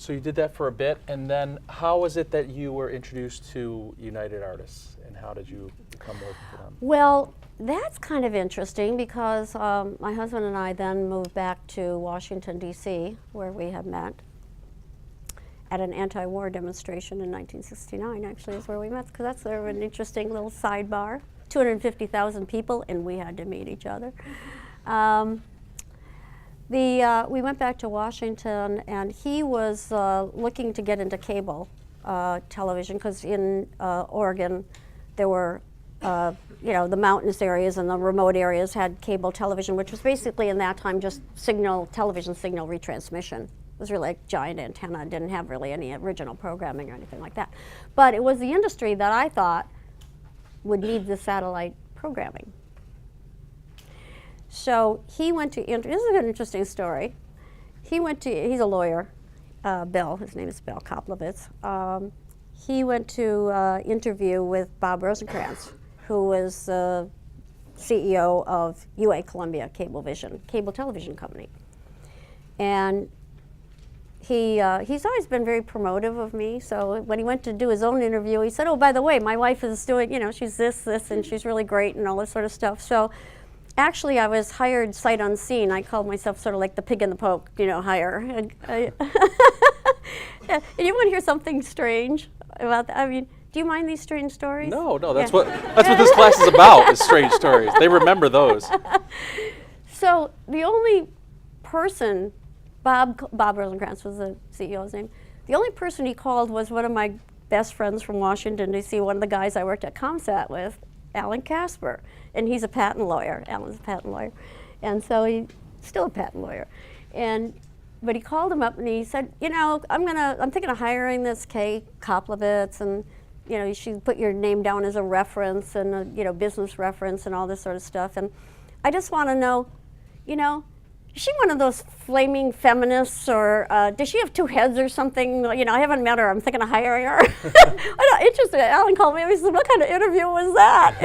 So you did that for a bit, and then how was it that you were introduced to United Artists, and how did you become working for them? Well, that's kind of interesting because my husband and I then moved back to Washington, D.C., where we had met at an anti-war demonstration in 1969, actually, is where we met, because that's sort of an interesting little sidebar. 250,000 people, and we had to meet each other. We went back to Washington, and he was looking to get into cable television, because in Oregon, there were, the mountainous areas and the remote areas had cable television, which was basically in that time just television signal retransmission. It was really like giant antenna, didn't have really any original programming or anything like that. But it was the industry that I thought would need the satellite programming. So he went to, this is an interesting story. He's a lawyer, Bill, his name is Bill Koplowitz. He went to interview with Bob Rosencrantz, who was the CEO of UA Columbia Cablevision, cable television company. And he's always been very promotive of me, so when he went to do his own interview, he said, oh, by the way, my wife is doing, she's this, and she's really great and all this sort of stuff. So actually, I was hired sight unseen. I called myself sort of like the pig in the poke, hire. And you want to hear something strange about that? I mean, do you mind these strange stories? No, that's what this class is about, is strange stories. They remember those. So the only person, Bob Rosencrantz was the CEO's name, the only person he called was one of my best friends from Washington, D.C., one of the guys I worked at ComSat with, Alan Casper, and he's a patent lawyer. Alan's a patent lawyer, and so he's still a patent lawyer. But he called him up and he said, I'm thinking of hiring this Kay Koplowitz, and you should put your name down as a reference and a business reference and all this sort of stuff. And I just want to know, is she one of those flaming feminists, or does she have two heads or something? I haven't met her. I'm thinking of hiring her. I'm interested. Alan called me and he said, what kind of interview was that?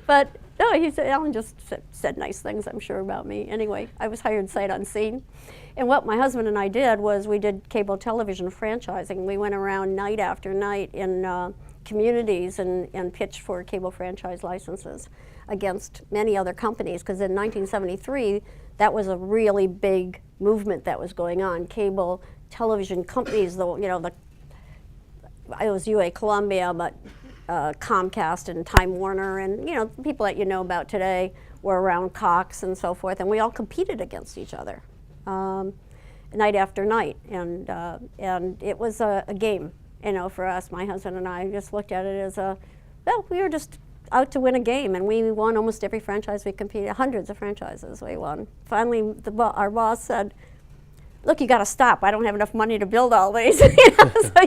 But no, Alan just said nice things, I'm sure, about me. Anyway, I was hired sight unseen. And what my husband and I did was we did cable television franchising. We went around night after night in communities and pitched for cable franchise licenses against many other companies, because in 1973, that was a really big movement that was going on. Cable television companies, it was UA Columbia, but Comcast and Time Warner, and people that you know about today were around Cox and so forth, and we all competed against each other night after night, and it was a game, for us. My husband and I just looked at it as we were just out to win a game, and we won almost every franchise we competed, hundreds of franchises we won. Finally, our boss said, look, you got to stop. I don't have enough money to build all these, so you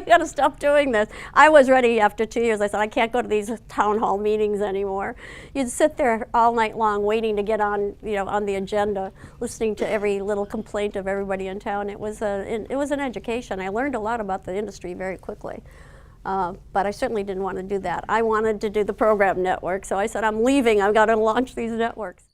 got to stop doing this. I was ready after 2 years. I said, I can't go to these town hall meetings anymore. You'd sit there all night long waiting to get on, on the agenda, listening to every little complaint of everybody in town. It was an education. I learned a lot about the industry very quickly. But I certainly didn't want to do that. I wanted to do the program network, so I said, I'm leaving. I've got to launch these networks.